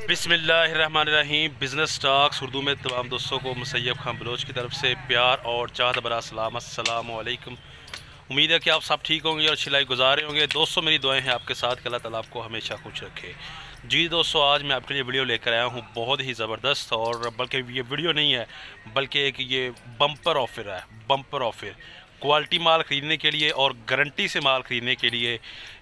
बिस्मिल्लाहिर्रहमानिर्रहीम। Business talks Urdu में तमाम दोस्तों को मुसैयब खान बलोच की तरफ से प्यार और चाहत भरा सलाम। अस्सलामु अलैकुम। उम्मीद है कि आप सब ठीक होंगे और अच्छी लाइफ गुजारे होंगे। दोस्तों मेरी दुआएं हैं आपके साथ कि अल्लाह ताला आपको हमेशा खुश रखे। जी दोस्तों, आज मैं आपके लिए वीडियो लेकर आया हूँ बहुत ही ज़बरदस्त, और बल्कि ये वीडियो नहीं है बल्कि एक ये बम्पर ऑफ़र है। बम्पर ऑफ़र क्वालिटी माल ख़रीदने के लिए और गारंटी से माल ख़रीदने के लिए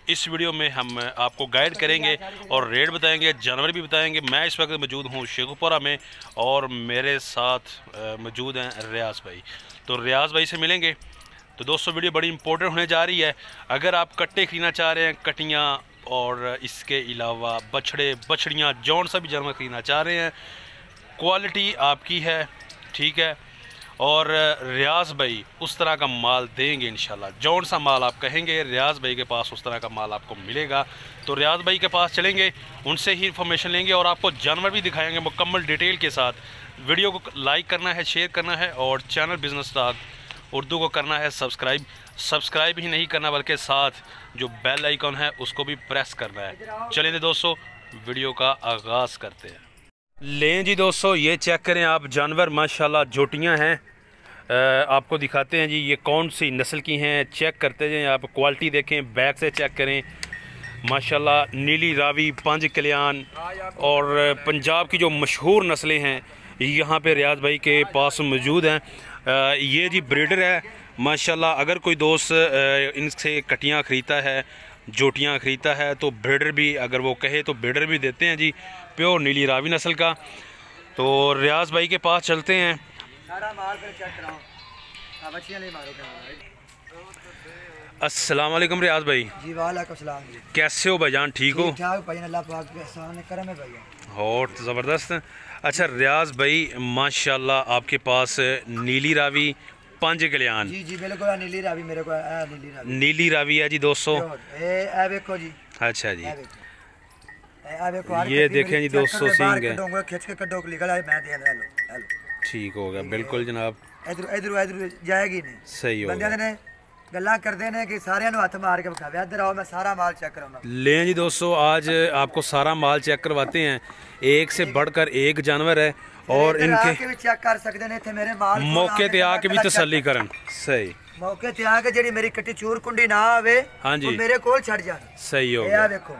इस वीडियो में हम आपको गाइड करेंगे और रेट बताएंगे, जानवर भी बताएंगे। मैं इस वक्त मौजूद हूँ शेखुपुरा में और मेरे साथ मौजूद हैं रियाज भाई। तो रियाज भाई से मिलेंगे। तो दोस्तों वीडियो बड़ी इंपॉर्टेंट होने जा रही है। अगर आप कट्टे ख़रीदना चाह रहे हैं, कटियाँ और इसके अलावा बछड़े बछड़ियाँ जौन सा भी जानवर ख़रीदना चाह रहे हैं, क्वालिटी आपकी है, ठीक है। और रियाज भाई उस तरह का माल देंगे इंशाल्लाह। जौन सा माल आप कहेंगे रियाज भाई के पास उस तरह का माल आपको मिलेगा। तो रियाज भाई के पास चलेंगे, उनसे ही इन्फॉर्मेशन लेंगे और आपको जानवर भी दिखाएंगे मुकम्मल डिटेल के साथ। वीडियो को लाइक करना है, शेयर करना है और चैनल बिज़नेस टॉक उर्दू को करना है सब्सक्राइब ही नहीं करना बल्कि साथ जो बेल आइकॉन है उसको भी प्रेस करना है। चलिए दोस्तों वीडियो का आगाज़ करते हैं। लें जी दोस्तों, ये चेक करें आप जानवर, माशाल्लाह जोटियां हैं। आपको दिखाते हैं जी ये कौन सी नस्ल की हैं, चेक करते जाएं। आप क्वालिटी देखें, बैक से चेक करें। माशाल्लाह नीली रावी, पांच कल्याण और पंजाब की जो मशहूर नस्लें हैं यहाँ पे रियाज भाई के पास मौजूद हैं। ये जी ब्रीडर है माशाल्लाह। अगर कोई दोस्त इनसे कटियाँ ख़रीदता है, जोटियाँ ख़रीदता है तो ब्रीडर भी अगर वो कहे तो ब्रीडर भी देते हैं जी, प्योर नीली रावी नस्ल का। तो रियाज भाई के पास चलते हैं। अस्सलाम वालेकुम रियाज भाई। जी वालेकुम सलाम जी। कैसे हो भाईजान, ठीक हो? भाई अल्लाह पाक के एहसान करम है भाई। और ज़बरदस्त। अच्छा रियाज भाई माशाल्लाह आपके पास नीली रावी, पांच कल्याण। जी जी बिल्कुल नीली रावी मेरे को नीली रावी है जी दोस्तों। ए देखो जी। अच्छा जी, देखो ये देखें जी दोस्तों, सींग है, खिंच के कड्डो निकल आए, मैं दे हेलो ठीक हो गया बिल्कुल जनाब। इधर इधर इधर जाएगी नहीं, सही हो गया। ने गल्ला करते हैं कि सारे हथ मार के बखावे। इधर आओ, मैं सारा माल चेक कराऊंगा। लें जी दोस्तों, आज आपको सारा माल चेक करवाते हैं। एक से बढ़कर एक जानवर है और इनके भी चेक कर सकते हैं। इतने मेरे माल मौके ते आके भी तसल्ली करन। सही मौके ते आके जेडी मेरी कट्टी चूर कुंडी ना आवे, हाँ जी, मेरे कोल छड़ जा। सही हो गया। देखो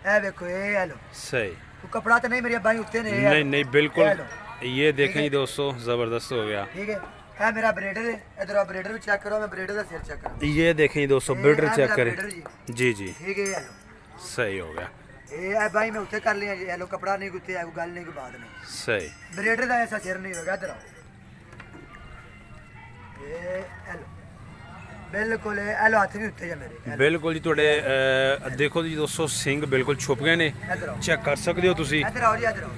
ए देखो ए लो सही। तो कपड़ा तो नहीं मेरी भाई उत्ते ने। नहीं नहीं बिल्कुल, ये देखें जी दोस्तों, जबरदस्त हो गया। ठीक है मेरा ब्रीडर है। इधर ब्रीडर भी चेक करो, मैं ब्रीडर का सिर चेक करूं। ये देखें जी दोस्तों, ब्रीडर चेक करें। जी जी ठीक है सही हो गया। ए भाई मैं उत्ते कर लिया जी। हेलो कपड़ा नहीं कुत्ते है, गल नहीं की बात नहीं। सही ब्रीडर का ऐसा सिर नहीं होगा। इधर आओ, ए हेलो बिल्कुल हेलो हाथ भी उत्ते जा मेरे बिल्कुल जी। थोड़े देखो जी दोस्तों, सिंग बिल्कुल छुप गए ने, चेक कर सकते हो तुसी। इधर आओ जी, इधर आओ।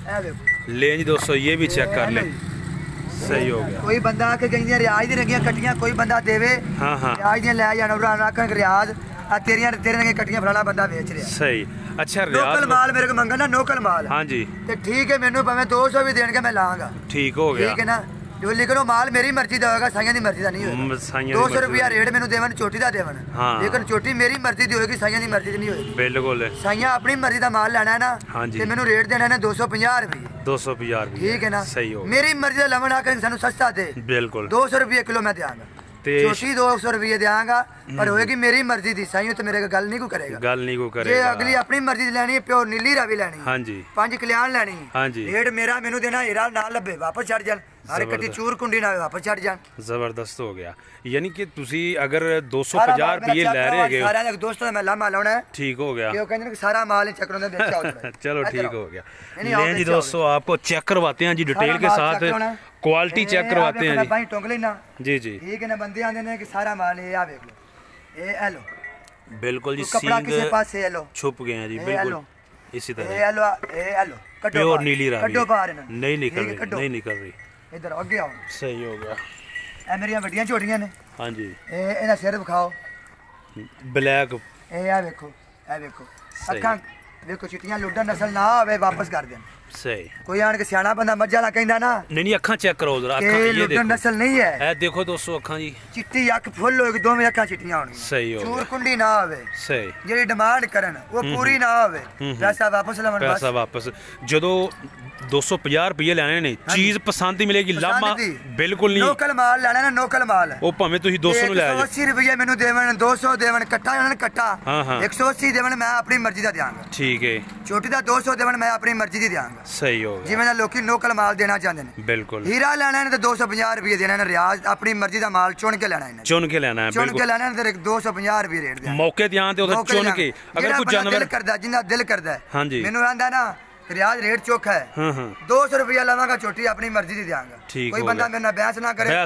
ए देखो ले जी दोस्तों, ये भी चेक कर ले। सही हो गया। कोई बंदा आके कहीं रियाज दी रंगियां कट्टियां कोई बंदा देवे, हाँ हाँ रियाज दी ले जाना और आखन रियाज तेरियां तेरे रंगे कट्टियां फलाना बंदा बेच रहा। सही। अच्छा लोकल माल मेरे को मंगना ना, लोकल माल। हाँ जी ते ठीक है, मेनू भावे 200 भी देणगे मैं लांगा। ठीक हो गया। ठीक है ना, जो लेकिन माल मेरी मर्जी दा होगा, साइयां दी मर्जी दा नहीं होगा। 200 रुपया रेट मेनू देवन, चोटी दा देवन। हाँ। लेकिन चोटी मेरी मर्जी दी होगी, साइयां दी मर्जी दी नहीं होगी। बिल्कुल। साइयां अपनी मर्जी दा माल लेना है ना। हाँ जी। ते मेनू रेट देना है 250 रुपये। 250 रुपये, ठीक है ना। सही हो। मेरी मर्जी दा लवन आकर सानू सस्ता दे। बिल्कुल 200 रुपये किलो मैं देंगा, चोटी 200 रुपये देंगा, पर होएगी मेरी मर्जी दी। साइयों तो मेरे गल नहीं को करेगा, गल नहीं को जे करेगा। अगली अपनी मर्जी दी लेनी है, प्योर नीली रावी लेनी है, हाँ जी, पांच कल्याण लेनी है, हाँ जी, रेट मेरा मेनू देना हीरा ना लबे वापस छड़ जान, हर कट्टी चूर कुंडी ना वापस छड़ जान। जबरदस्त हो गया। यानी कि तुसी अगर 250 रुपये ले रहे हो, सारे दोस्तों मैं लामा लाना है। ठीक हो गया। क्यों कहंदे सारा माल चेक करांदे बेचा। चलो ठीक हो गया। ले जी दोस्तों, आपको चेक करवाते हैं जी डिटेल के साथ, क्वालिटी चेक करवाते हैं जी। भाई टोंग लेना। जी जी ठीक है ना, बंदे आंदे ने कि सारा माल ये आ देख लो, ए हेलो बिल्कुल जी। कपड़ा किसी पास से हेलो छुप गए हैं जी, बिल्कुल इसी तरह। ए हेलो प्योर नीली रावी, कड्डो बाहर ना, नहीं निकल रही, नहीं निकल रही। इधर आगे आओ। सही हो गया। ए मेरी बड़ियां छोटियां ने। हाँ जी। ए इना सिर दिखाओ, ब्लैक। ए आ देखो, ए देखो अखां देखो, चिट्टियां लुड्डा नस्ल ना आवे वापस कर देन। सही कोई आन के सियाना बंदा मज्जा ला कहंदा ना नहीं अखा चेक करो जरा कि लुड्डन नस्ल नहीं है। ए देखो दोस्तों अखा जी चिट्टी अख फुल होगी दोवें अखा चिट्टियां होणगी सही हो चूर कुंडी ना होवे सही जेडी डिमांड करन वो पूरी ना होवे पैसा वापस लवन बस पैसा वापस ਜਦੋਂ 250 रुपये ਲੈਣੇ ਨੇ ਚੀਜ਼ ਪਸੰਦ ਹੀ ਮਿਲੇਗੀ ਲਾਮਾ ਬਿਲकुल ਨਹੀਂ ਲੋਕਲ ਮਾਲ ਲੈਣਾ ਨਾ ਲੋਕਲ ਮਾਲ ਉਹ ਭਾਵੇਂ ਤੁਸੀਂ 200 ਨੂੰ ਲੈ ਜਾਓ 180 ਰੁਪਏ ਮੈਨੂੰ ਦੇਵਣ 200 ਦੇਵਣ ਕੱਟਾ ਇਹਨਾਂ ਨੇ ਕੱਟਾ ਹਾਂ ਹਾਂ 180 ਦੇਵਣ ਮੈਂ ਆਪਣੀ ਮਰਜ਼ੀ ਦਾ ਦਿਆਂਗਾ ਠੀਕ ਹੈ ਛੋਟੀ ਦਾ 200 ਦੇਵਣ ਮੈਂ ਆਪਣੀ ਮਰਜ਼ੀ ਦੀ ਦਿਆਂਗਾ ਸਹੀ ਹੋ ਗਿਆ ਜਿਵੇਂ ਦਾ ਲੋਕੀ ਲੋਕਲ ਮਾਲ ਦੇਣਾ ਚਾਹੁੰਦੇ ਨੇ ਬਿਲਕੁਲ ਹੀਰਾ ਲੈਣਾ ਨੇ ਤੇ 250 ਰੁਪਏ ਦੇਣਾ ਨੇ ਰਿਆਜ਼ ਆਪਣੀ ਮਰਜ਼ੀ ਦਾ ਮਾਲ ਚੁਣ ਕੇ ਲੈਣਾ ਇਹਨਾਂ ਚੁਣ ਕੇ ਲੈਣਾ ਹੈ ਚੁਣ ਕੇ ਬਿਲਕੁਲ ਲੈਣਾ ਨੇ ਤੇ 250 ਰੁਪਏ ਰੇਟ ਦੇ ਮੌਕੇ ਤੇ ਆਂ ਤੇ ਉਹਦਾ ਚੁਣ ਕੇ ਅਗਰ ਕੋਈ ਜਾਨਵਰ ਦਿਲ ਕਰਦਾ ਜਿੰਨਾ ਦਿਲ ਕਰਦਾ ਹਾਂਜੀ ਮੈਨੂੰ ਆਂਦਾ ਨਾ रियाज रेट चोखा है हाँ हाँ 200 रुपया लवांगा चोटी अपनी मर्जी दी देंगा कोई बंदा मेरे ना बहस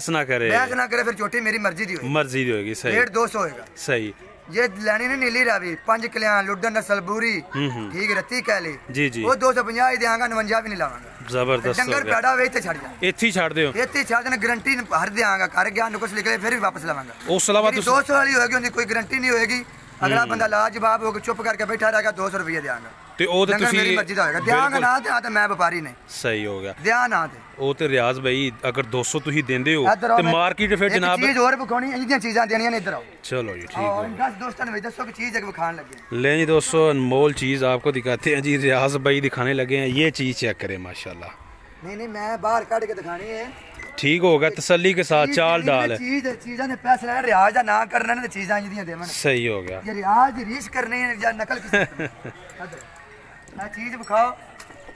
ना करे फिर चोटी मेरी मर्जी दी होगी सही रेट 200 होएगा सही ये लैनी ने नीली रावी 5 कल्याण लुड्डन नस्ल बूरी ठीक रत्ती कैली जी जी वो 250 ही देंगा 59 भी नहीं लावांगा जबरदस्त डंगर पैड़ा वे इत्थे छड़ जा इत्थे छड़ दियो इत्थे छड़ देना गारंटी हर देंगा कर गया नुक्स निकले फिर भी वापस लवांगा उस अलावा 200 वाली होएगी उनकी कोई गारंटी नहीं होएगी अगला बंदा लाजवाब होकर चुप करके बैठा रहेगा 200 रुपये देंगा ਤੇ ਉਹ ਤੇ ਤੁਸੀਂ ਮੇਰੀ ਮਰਜ਼ੀ ਦਾ ਹੋਏਗਾ ਦਿਆਂਗਾ ਨਾ ਤੇ ਆ ਤੇ ਮੈਂ ਵਪਾਰੀ ਨਹੀਂ ਸਹੀ ਹੋ ਗਿਆ ਦਿਆਂ ਨਾ ਤੇ ਉਹ ਤੇ ਰਿਆਜ਼ ਭਾਈ ਅਗਰ 200 ਤੁਸੀਂ ਦਿੰਦੇ ਹੋ ਤੇ ਮਾਰਕੀਟ ਫਿਰ ਜਨਾਬ ਚੀਜ਼ ਹੋਰ ਵਿਖਾਉਣੀ ਇਹਦੀਆਂ ਚੀਜ਼ਾਂ ਦੇਣੀਆਂ ਨੇ ਇੱਧਰ ਆਓ चलो जी ठीक है 10 दोस्तों ने दसो कि चीज एक विखाने लगे ले जी दोस्तों अनमोल चीज़ आपको दिखाते हैं जी रियाज भाई दिखाने लगे हैं ये चीज़ चेक करें माशाल्लाह नहीं मैं बाहर काट के दिखानी है ठीक होगा तसल्ली के साथ चाल डाल चीज़ ने पैसे लेना रियाज दा ना करना ने चीज़ां जिदियां देवन सही हो गया ये रियाज रीस करनी है या नकल किसी मैं चीज विखाओ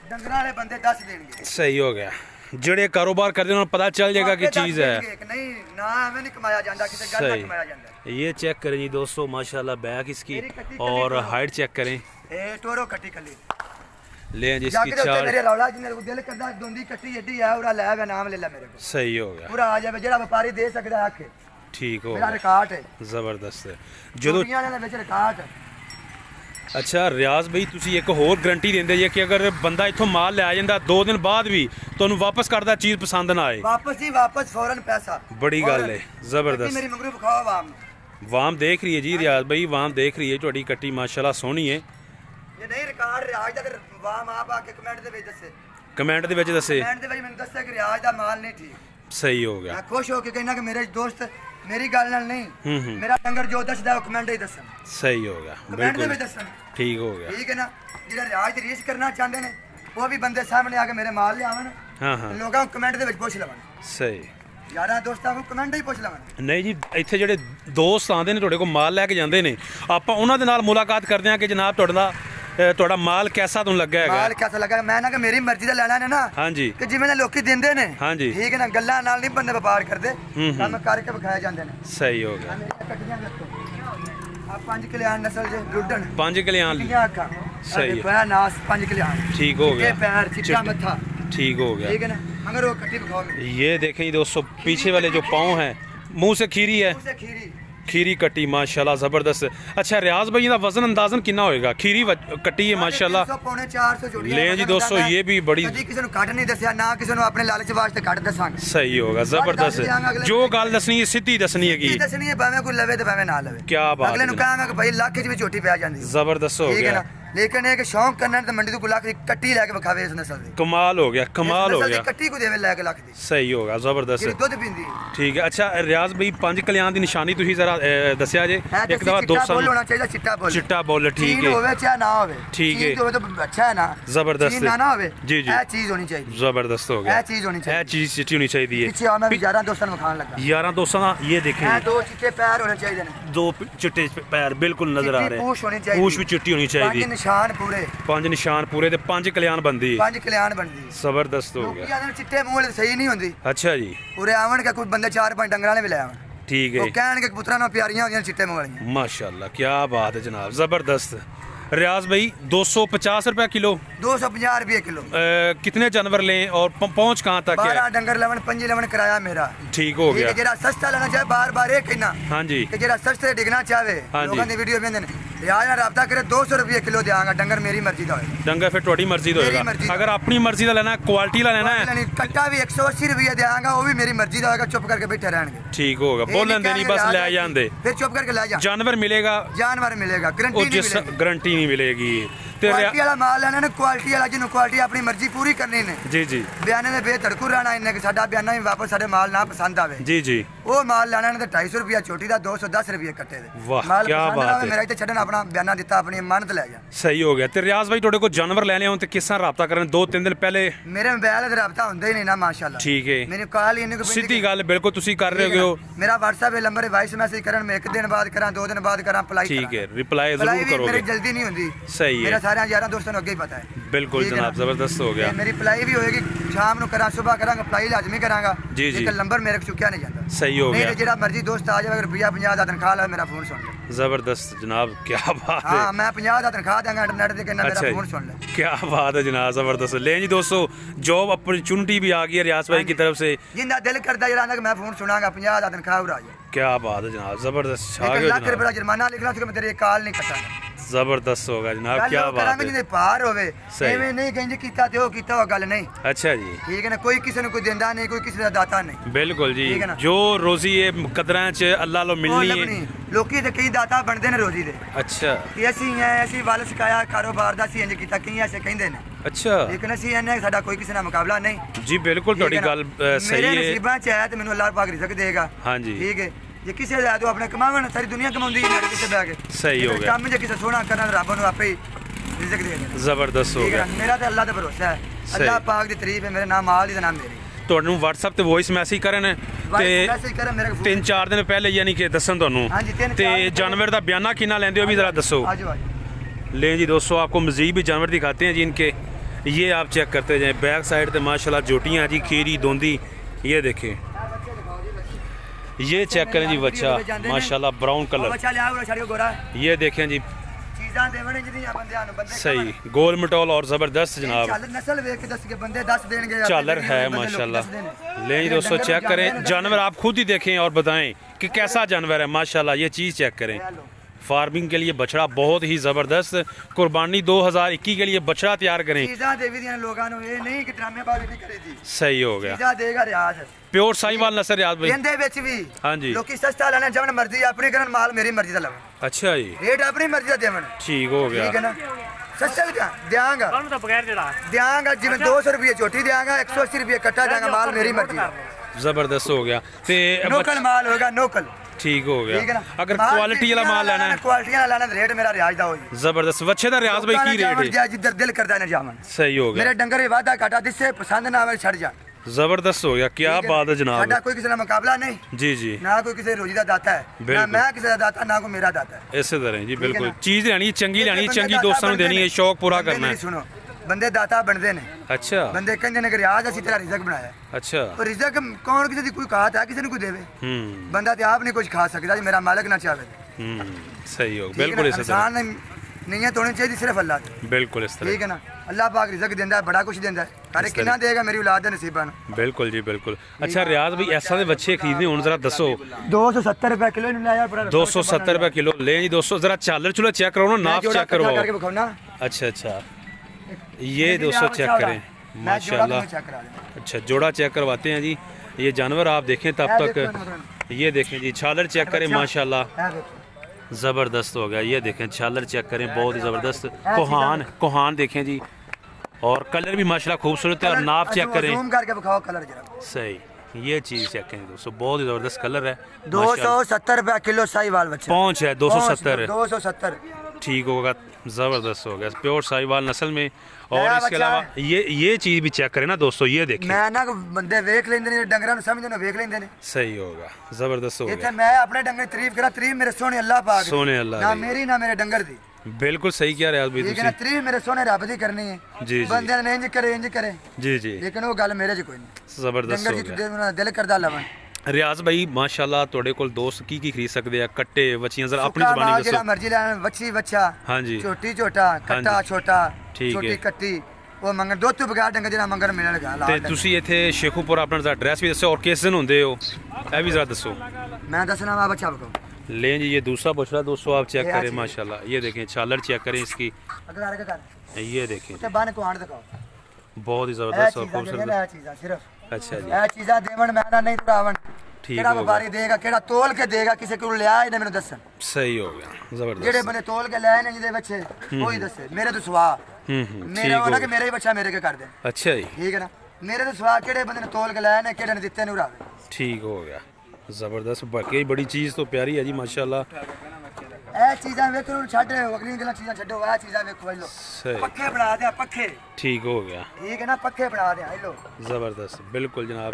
डंगरा वाले बंदे दस देंगे सही हो गया ਜਿਹੜੇ ਕਾਰੋਬਾਰ ਕਰਦੇ ਉਹਨਾਂ ਨੂੰ ਪਤਾ ਚੱਲ ਜਾਏਗਾ ਕਿ चीज़ है नहीं ना हमें नहीं कमाया जाता किसी गल ना कमाया जाता ये चेक करें जी दोस्तों माशाल्लाह बैक इसकी और हाइट चेक करें ए टोरो कट्टी कली ले जी इसकी चाल मेरे रौला जिन्हें दिल करदा दोंदी कट्टी एडी है और ले वे नाम ले ले मेरे को सही हो गया पूरा आ जावे जेड़ा व्यापारी दे सकदा है आके ठीक हो मेरा रिकॉर्ड है ਜ਼ਬਰਦਸਤ ਹੈ ਜਦੋਂ दुनिया दे विच रिकॉर्ड ਅੱਛਾ ਰਿਆਜ਼ ਭਾਈ ਤੁਸੀਂ ਇੱਕ ਹੋਰ ਗਰੰਟੀ ਦਿੰਦੇ ਜੇ ਕਿ ਅਗਰ ਬੰਦਾ ਇੱਥੋਂ ਮਾਲ ਲੈ ਜਾਂਦਾ 2 ਦਿਨ ਬਾਅਦ ਵੀ ਤੁਹਾਨੂੰ ਵਾਪਸ ਕਰਦਾ ਚੀਜ਼ ਪਸੰਦ ਨਾ ਆਏ वापस ही वापस फौरन पैसा बड़ी गल है जबरदस्त मेरी मंगरू बखाओ वाम वाम देख रही है जी रियाज भाई वाम देख रही है ਤੁਹਾਡੀ ਕੱਟੀ ਮਾਸ਼ਾਅੱਲਾ ਸੋਹਣੀ ਹੈ ये नहीं रिकॉर्ड रियाज दा वाम आप आके कमेंट दे विच दसे ਕਮੈਂਟ ਦੇ ਵਿੱਚ ਦੱਸੇ कमेंट दे विच मैंने दस्या कि रियाज दा माल नहीं ठीक सही हो गया मैं खुश हो के कहना कि मेरे दोस्त मेरी गल नाल नहीं मेरा डंगर जो दसदा है कमेंट ही दसन सही हो गया कमेंट दे बिल्कुल विच दसन ठीक हो गया ठीक है ना जेड़ा रियाज दी रीस करना चाहते ने वो भी बंदे सामने आके मेरे माल ले आवन हाँ हाँ लोगों कमेंट दे विच पुछ लवन सही यारा दोस्तां को कमेंट ही पुछ लवन ਨਹੀਂ ਜੀ ਇੱਥੇ ਜਿਹੜੇ ਦੋਸਤ ਆਉਂਦੇ ਨੇ ਤੁਹਾਡੇ ਕੋਲ ਮਾਲ ਲੈ ਕੇ ਜਾਂਦੇ ਨੇ ਆਪਾਂ ਉਹਨਾਂ ਦੇ ਨਾਲ ਮੁਲਾਕਾਤ ਕਰਦੇ ਹਾਂ ਕਿ ਜਨਾਬ ਤੁਹਾਡਾ ਮਾਲ ਕਿਹਦਾ ਤੁਹਾਨੂੰ ਲੱਗਾ ਹੈਗਾ ਮਾਲ ਕਿਹਦਾ ਲੱਗਾ ਮੈਂ ਨਾ ਕਿ ਮੇਰੀ ਮਰਜ਼ੀ ਦਾ ਲੈਣਾ ਨੇ ਨਾ ਹਾਂਜੀ ਕਿ ਜਿਵੇਂ ਦੇ ਲੋਕੀ ਦਿੰਦੇ ਨੇ ਹਾਂਜੀ ਠੀਕ ਹੈ ਨਾ ਗੱਲਾਂ ਨਾਲ ਨਹੀਂ ਬੰਦੇ ਵਪਾਰ ਕਰਦੇ ਕੰਮ ਕਰਕੇ ਵਿਖਾਏ ਜਾਂਦੇ ਨੇ ਸਹੀ ਹੋ ਗਿਆ ਆ ਮੇਰੀਆਂ ਕੱਟੀਆਂ ਵੇਖੋ ਆ 5 ਕਲਿਆਣ ਨਸਲ ਜੇ ਲੁੱਡਣ 5 ਕਲਿਆਣ ਕਿੰਨੀਆਂ ਅੱਖਾਂ सही है नास 5 कल्याण ठीक हो गया पैर चिट्टा मत्था ठीक हो गया ठीक है ना मगर वो कट्टी दिखाओ ये देखें दोस्तों पीछे वाले जो पाँव हैं मुंह से खीरी है मुंह से खीरी खीरी कट्टी माशाल्लाह ज़बरदस्त अच्छा रियाज भाई का वजन अंदाजन कितना होएगा खीरी कट्टी है माशाल्लाह 300 पौने 400 जोड़ी ले जी दोस्तों ये भी बड़ी कदी किसी ਨੂੰ ਕੱਟ ਨਹੀਂ ਦੱਸਿਆ ਨਾ ਕਿਸੇ ਨੂੰ ਆਪਣੇ ਲਾਲਚ ਵਾਸਤੇ ਕੱਟ ਦੱਸਾਂਗੇ सही होगा ज़बरदस्त जो गल दसनी है सीधी दसनी है ਕੀ ਦੱਸਣੀ ਹੈ ਭਾਵੇਂ ਕੋਈ ਲਵੇ ਤੇ ਭਾਵੇਂ ਨਾ ਲਵੇ क्या बात ਅਗਲੇ ਨੂੰ ਕਹਾਂਗਾ ਕਿ ਭਾਈ ਲੱਖ ਚ ਵੀ ਝੋਟੀ ਪਿਆ ਜਾਂਦੀ ज़बरदस्त हो ठीक है गया ना लेकिन एक शौक करना तो मंडी को लाख कट्टी लेके बखावे इस नस्ल दी कमाल हो गया कमाल हो गया कट्टी को देवे लेके लाख दी सही होगा ज़बरदस्त ਜਿਹੜੀ ਦੁੱਧ ਪੀਂਦੀ ठीक है अच्छा रियाज भाई 5 कल्याण की निशानी तुसीं जरा दस्या जे एक दफा दोस्तों बोल होना चाहिए चिट्टा बोल चिट्टा बोल ठीक है होवे चाहे ना होवे ठीक है होवे तो अच्छा है ना जबरदस्त ना ना होवे जी जी ये चीज होनी चाहिए जबरदस्त हो गया ये चीज होनी चाहिए ये चीज चिट्टी होनी चाहिए पीछे आ मैं 11 दोस्तों को खान लगा 11 दोस्तों ये देखें ये दो चिट्टे पैर होने चाहिए ने दो चिट्टे पैर बिल्कुल नजर आ रहे हैं पूछ होनी चाहिए पूछ भी चिट्टी होनी चाहिए 5 निशान पूरे 5 निशान पूरे ते 5 कल्याण बनदी 5 कल्याण बनदी जबरदस्त हो गया लोग चिट्टे मुंह वाले सही नहीं होंदी अच्छा जी पूरे आवन का कोई बंदे 4-5 डंगरां ने भी ले आवन ठीक है वो कहन के पुत्रा ना प्यारियां होंदियां चिट्टे मुंह वालियां माशाल्लाह क्या बात है जनाब जबरदस्त रियाज भाई 250 रुपए किलो 250 रुपये किलो कितने जानवर लें और पहुंच कहाँ तक है 12 डंगर लवन 5 लवन किराया मेरा ठीक हो गया जेड़ा सस्ता लेना चाहे बार-बार एक कहना हाँ जी कि जेड़ा सस्ते डिगना चाहे लोगों दी वीडियो वेंदे ने यार ना राब्ता करे 200 रुपये किलो देंगा डंगर मेरी मर्जी दा होएगा डंगर फिर थोड़ी मर्जी दा होएगा अगर अपनी मर्जी दा लेना है क्वालिटी दा लेना है कट्टा भी 180 रुपये देंगा वो भी मेरी मर्जी दा होएगा चुप करके बैठे रहणगे ठीक होगा बोलन दे नहीं बस ले जांदे फिर चुप करके ले जा जानवर मिलेगा जानवर मिलेगा गारंटी नहीं मिलेगी गारंटी नहीं मिलेगी क्वालिटी वाला माल लेना ने, क्वालिटी वाला जिन्होंने क्वालिटी अपनी मर्जी पूरी करनी ने जी जी बयाने ने बेधड़कू रहना इन्ने कि साडा बयाना भी वापस साडे माल ना पसंद आवे जी जी वो माल लेना ने 250 रुपया छोटी दा 210 रुपये कट्टे दे वाह माल क्या पसंद बात आवे है मेरा इत्थे छड्डन अपना बयाना दिता अपनी मानत ले गया सही हो गया। ते रियाज भाई ਤੁਹਾਡੇ ਕੋਲ जानवर ਲੈਣੇ ਹੋਣ ਤੇ ਕਿਸ ਤਰ੍ਹਾਂ ਰਾਬਤਾ ਕਰਨ 2-3 ਦਿਨ ਪਹਿਲੇ मेरे मोबाइल ते राबता ਹੁੰਦਾ ही नहीं ना माशाल्लाह ठीक है मेरी कॉल ही नहीं सीधी गल बिल्कुल तुसी कर रहे हो मेरा WhatsApp नंबर वॉइस मैसेज करन मैं 1 दिन बाद करा 2 दिन बाद करा अप्लाई ठीक है रिप्लाई जरूर करोगे मेरी जल्दी नहीं होती सही है मेरा सारे यार दोस्तों को अगे ही पता है बिल्कुल जनाब जबरदस्त हो गया मेरी अप्लाई भी होएगी शाम को करा सुबह करा अप्लाई लाजमी करांगा जी जी नंबर मेरे को चुकिया नहीं जाता सही हो गया जेड़ा मर्जी दोस्त आ जाए रुपया 50 दा तनख्वाह ला मेरा फोन सुन ले जबरदस्त जनाब क्या बात है हां मैं 50 दा तनख्वाह दूंगा इंटरनेट ते कहना मेरा फोन सुन ले क्या बात है जनाब जबरदस्त। ले जी दोस्तों जॉब अपॉर्चुनिटी भी आ गई है रियाज भाई की तरफ से जिंदा दिल करदा जरा ना मैं फोन सुनांगा 50 दा तनख्वाह उड़ा जाए क्या बात है जनाब जबरदस्त छा गए लाख रुपया जुर्माना लिखना तो मैं तेरी कॉल नहीं कटांगा जबरदस्त होगा जनाब क्या बात है जिदे पार होवे एवें नहीं कहीं कीता ते ओ कीता हो गल नहीं अच्छा जी ठीक है ना कोई किसी ने कोई देंदा नहीं कोई किसी दा दाता नहीं बिल्कुल जी जो रोजी है मुकद्दरां च अल्लाह लो मिलनी है लोकी ते कई दाता बनदे ने रोजी दे अच्छा कि ऐसी वाल सिखाया कारोबार दा सी इंज कीता कई ऐसे कहंदे ने अच्छा लेकिन ਅਸੀਂ ਇਹਨੇ ਸਾਡਾ ਕੋਈ ਕਿਸੇ ਨਾਲ ਮੁਕਾਬਲਾ ਨਹੀਂ जी बिल्कुल ਤੁਹਾਡੀ ਗੱਲ ਸਹੀ ਮੇਰੇ है ਨਸੀਬਾਂ ਚ ਆਇਆ ਤੇ ਮੈਨੂੰ ਅੱਲਾਹ ਪਾਕ ਰਿਜ਼ਕ ਦੇਗਾ हाँ जी ਠੀਕ ਹੈ ਜੇ ਕਿਸੇ ਦਾ ਤੂੰ ਆਪਣੇ ਕਮਾਵਣ ਸਾਰੀ ਦੁਨੀਆ ਕਮਾਉਂਦੀ ਹੈ ਮੇਰੇ ਕਿਤੇ ਬੈ ਕੇ ਸਹੀ ਹੋ ਗਿਆ ਕੰਮ ਜੇ ਕਿਸੇ ਸੋਹਣਾ ਕਰਨਾ ਰੱਬ ਨੂੰ ਆਪੇ ਹੀ ਰਿਜ਼ਕ ਦੇ ਦੇਣਾ ਜ਼ਬਰਦਸਤ ਹੋ ਗਿਆ ਮੇਰਾ ਤੇ ਅੱਲਾਹ ਤੇ ਭਰੋਸਾ ਹੈ ਅੱਲਾਹ ਪਾਕ ਦੀ ਤਾਰੀਫ ਹੈ ਮੇਰੇ ਨਾਮ ਮਾਲ ਦੀ ਨਾਮ ਮੇਰੀ ਤੁਹਾਨੂੰ WhatsApp ਤੇ ਵੌਇਸ ਮੈਸੇਜ ਕਰਨ ਤੇ 3-4 ਦਿਨ ਪਹਿਲੇ ਯਾਨੀ ਕਿ ਦੱਸਣ ਤੁਹਾਨੂੰ ਤੇ जानवर ਦਾ ਬਿਆਨਾ ਕਿੰਨਾ ਲੈਂਦੇ ਹੋ ਵੀ ਜ਼ਰਾ ਦੱਸੋ। ले जी दोस्तों आपको मज़ीद भी जानवर दिखाते हैं जी इनके ये आप चेक करते जाएं बैक साइड पे माशाल्लाह जोटियाँ जी खीरी दोंदी ये देखें ये चेक करें जी बच्चा माशाल्लाह ब्राउन कलर ये देखें जी सही गोल मटोल और ज़बरदस्त जनाब झालर है माशाल्लाह। ले जी दोस्तों चेक करें जानवर आप खुद ही देखें और बताएं कि कैसा जानवर है माशाल्लाह ये चीज़ चेक करें। फार्मिंग के लिए बछड़ा बहुत ही जबरदस्त कुर्बानी 2021 के लिए बछड़ा तैयार करें सही हो गया प्योर साहिवाल नस्ल रियाज भाई हाँ जी सस्ता लेना जब मर्जी अपनी करन माल मेरी मर्जी दा लवन अच्छा जी रेट अपनी मर्जी दा देवन ठीक हो गया ठीक है ना सस्ता देंगा देंगा जिवें 200 रुपये चोटी देंगा 180 रुपये कट्टा देंगा माल मेरी मर्जी दा जबरदस्त हो गया ते नोकल माल होगा नोकल ठीक हो गया अगर क्वालिटी वाला माल लेना है क्वालिटी वाला लेना रेट मेरा रियाज दा होई जबरदस्त वच्छे दा रियाज भाई की रेट है जिधर दिल करदा है जावन सही हो गया मेरे डंगर वादा काटा जिससे पसंद ना आवे छड़ जा जबरदस्त हो गया क्या बात है जनाब साडा कोई किसी का मुकाबला नहीं जी जी ना कोई किसी रोजी दा दाता है ना मैं किसी दा दाता ना कोई मेरा दाता है इसी तरह जी बिल्कुल चीज लेनी चंगी दोस्तों ने देनी है शौक पूरा करना है सुनो बंदे दाता बनते ने अच्छा बंदे कहंदे ने कि रियाज असि तेरा रिज़क बनाया अच्छा और रिज़क कौन किसी दी कोई कहत है किसी ने कोई देवे बंदा ते आप नहीं कुछ खा सकदा मेरा मालिक ना चाहे सही हो बिल्कुल इस इंसान नीयत होनी चाहिए सिर्फ अल्लाह बिल्कुल इस तरह ठीक है ना अल्लाह पाक रिज़क देंदा है बड़ा कुछ देंदा है अरे कितना देगा मेरी औलाद दे नसीबां बिल्कुल जी बिल्कुल। अच्छा रियाज भाई ऐसा दे बच्चे खरीदने हुन जरा दसो 270 रुपए किलो इन्होंने लाया 270 रुपए किलो ले जी दोस्तों जरा चालर चलो चेक करो ना नाप चेक करो अच्छा अच्छा ये दोस्तों चेक करें माशाल्लाह अच्छा जोड़ा चेक करवाते हैं जी ये जानवर आप देखें तब तक ये देखें जी छालर चेक करें माशाल्लाह ज़बरदस्त हो गया ये देखें छालर चेक करें बहुत ही ज़बरदस्त कोहान देखें जी और कलर भी माशाल्लाह खूबसूरत है और नाप चेक करें सही ये चीज़ चेक करें दोस्तों बहुत ही ज़बरदस्त कलर है 270 रुपए किलो साहिवाल बच्चा पहुँच है 270 270 ठीक होगा ज़बरदस्त हो गया प्योर साहिवाल नस्ल में और इसके अलावा ये चीज़ भी चेक करें ना दोस्तों ये देखिए मैं ना बंदे वेख लेंदे ने डंगरां नु समझदे ने वेख लेंदे ने सही होगा ज़बरदस्त हो गया मैं अपने डंगर तारीफ करा तारीफ मेरे सोने अल्लाह पाक सोने अल्लाह ना मेरी ना मेरे डंगर दी बिल्कुल सही क्या रियाज भाई तुसी तारीफ मेरे सोने रब दी करनी है जी बंदे ने इंज करे जी जी लेकिन वो गल मेरे च कोई नहीं ज़बरदस्त हो गया दिल करदा लवन रियाज भाई माशाल्लाह ਤੁਹਾਡੇ ਕੋਲ ਦੋਸਤ ਕੀ ਖਰੀਦ ਸਕਦੇ ਆ ਕੱਟੇ ਬੱਚੀਆਂ ਜ਼ਰਾ ਆਪਣੀ ਜ਼ਬਾਨੀ ਦੱਸੋ ਜਿਹੜਾ ਮਰਜ਼ੀ ਲੈਣ ਬੱਚੀ ਬੱਚਾ ਹਾਂਜੀ ਛੋਟੀ ਛੋਟਾ ਕੱਟਾ ਛੋਟਾ ਛੋਟੀ ਕੱਟੀ ਉਹ ਮੰਗਣ ਦੁੱਧ ਤੋਂ ਬਗੈਰ ਡੰਗਰ ਜਿਹੜਾ ਮੰਗਣ ਮਿਲਣਗਾ ਤੇ ਤੁਸੀਂ ਇੱਥੇ ਸ਼ੇਖੂਪੁਰ ਆਪਣਾ ਜ਼ਰਾ ਐਡਰੈਸ ਵੀ ਦੱਸੋ ਔਰ ਕਿਸ ਦਿਨ ਹੁੰਦੇ ਹੋ ਇਹ ਵੀ ਜ਼ਰਾ ਦੱਸੋ मैं दसना वा बच्चा को लें जी ये दूसरा बछड़ा दोस्तों आप चेक करें माशाल्लाह ये देखें छालर चेक करें इसकी ये देखें बहुत ही ज़बरदस्त और खूबसूरत अच्छा जी चीज़ा देवन मैं ना नहीं तुरावन ठीक केड़ा हो व्यापारी देगा केड़ा तोल के देगा किसी को लिया इन्हें मैंने दसन सही हो गया जेड़े जबरदस्त बने तोल के लाए ने जिदे बच्चे कोई दसे मेरे तो सुहा मेरा होना कि मेरा ही बच्चा मेरे के कर दे अच्छा जी ठीक है ना मेरे तो सुहा केड़े बंदे ने तोल के लाए ने केड़े ने दित्ते ने उड़ावे ठीक हो गया ज़बरदस्त बाकी बड़ी चीज़ तो प्यारी है जी माशाल्लाह ए चीज़ां वेखो छड्ड अगली गल्लां चीज़ां छड्डो आ चीज़ां वेखो लो सही पक्के बना दे पक्के ठीक हो गया ठीक है ना पक्के बना दे लो ज़बरदस्त बिल्कुल जनाब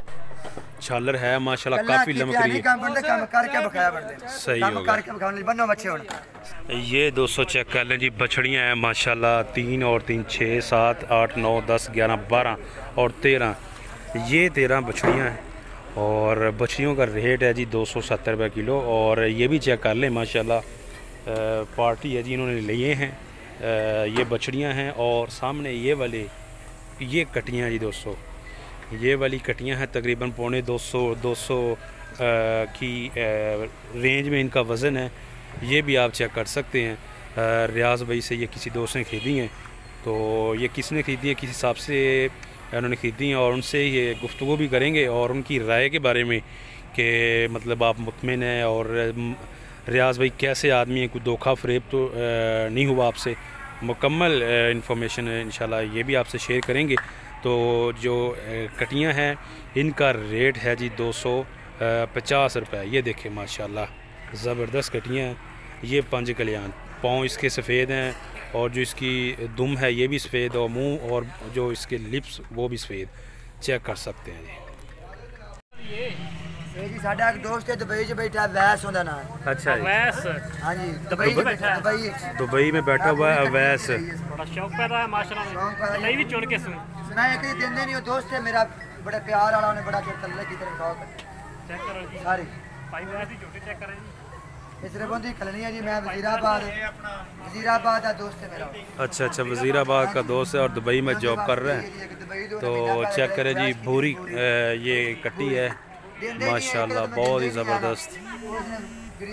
झालर है माशाल्लाह गल्लां काफ़ी लमक रही है काम बंदे काम करके बखाया बंदे सही हो काम गया करके बखाने बन्नो मच्छे होने ये 200 चेक कर लें जी बछड़ियाँ हैं माशाल्लाह 3 और 3 6 7 8 9 10 11 12 और 13 ये 13 बछड़ियाँ हैं और बछड़ियों का रेट है जी 270 रुपये किलो और ये भी चेक कर लें माशाल्लाह पार्टी है जी इन्होंने लिए हैं ये बछड़ियाँ हैं और सामने ये वाले ये कटियाँ जी दोस्तों ये वाली कटियाँ हैं तकरीबन पौने 200 की रेंज में इनका वज़न है ये भी आप चेक कर सकते हैं रियाज भाई से ये किसी दोस्त ने ख़रीदी हैं तो ये किसने ख़रीदी है किस हिसाब से उन्होंने ख़रीदी हैं और उनसे ये गुफ्तगू भी करेंगे और उनकी राय के बारे में कि मतलब आप मुतमिन हैं और रियाज भाई कैसे आदमी है कोई धोखा फ़रेब तो नहीं हुआ आपसे मुकम्मल इंफॉर्मेशन इंशाल्लाह ये भी आपसे शेयर करेंगे तो जो कटियाँ हैं इनका रेट है जी 250 रुपये ये देखें माशाल्लाह ज़बरदस्त कटियाँ हैं ये 5 कल्याण पाँव इसके सफ़ेद हैं और जो इसकी दुम है ये भी सफ़ेद और मुंह और जो इसके लिप्स वो भी सफ़ेद चेक कर सकते हैं जी साडा एक दोस्त है दुबई च बैठा अवैस होंदा नाम अच्छा अवैस हां जी दुबई में बैठा दुबई में बैठा हुआ है अवैस बड़ा शौक पैदा है माशाल्लाह नहीं भी चुन के सुन मैं एक ही देंदे नहीं दोस्त है मेरा बड़ा प्यार वाला उन्हें बड़ा चिर तल्ले की तरह शौक है चेक करो जी सारी भाई वैस दी झोटी चेक करें जी इस रबंदी कलनी है जी मैं वजीराबाद का दोस्त है मेरा अच्छा वजीराबाद का दोस्त है और दुबई में जॉब कर रहे हैं तो चेक करें जी भूरी ये कट्टी है माशाल्लाह बहुत ही ज़बरदस्त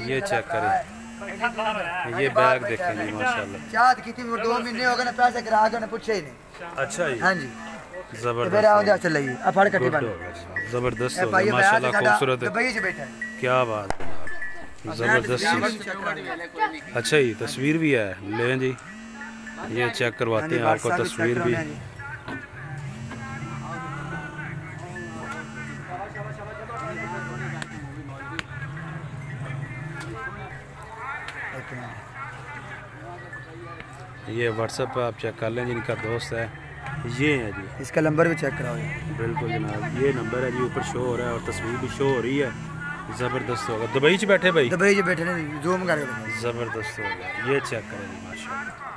ये चेक करें ये बैग देखें जी माशाल्लाह चाहत की थी 2 महीने हो गए ना पैसे करा के उन्हें पूछे ही नहीं अच्छा जी हां जी ज़बरदस्त आओ जा चल आ फड़ कट्टी बन ज़बरदस्त हो गया माशाल्लाह खूबसूरत दुबई से बैठा है क्या बात है ज़बरदस्त अच्छा जी तस्वीर भी है लें जी ये चेक करवाते हैं आपको तस्वीर भी ये व्हाट्सएप पे आप चेक कर लें जिनका दोस्त है ये है जी इसका नंबर भी चेक कराओ बिल्कुल जनाब ये नंबर है जी ऊपर शो हो रहा है और तस्वीर भी शो हो रही है ज़बरदस्त होगा दुबई से बैठे भाई दुबई से बैठे जूम कर ज़बरदस्त हो गया ये चेक करें जी माशाल्लाह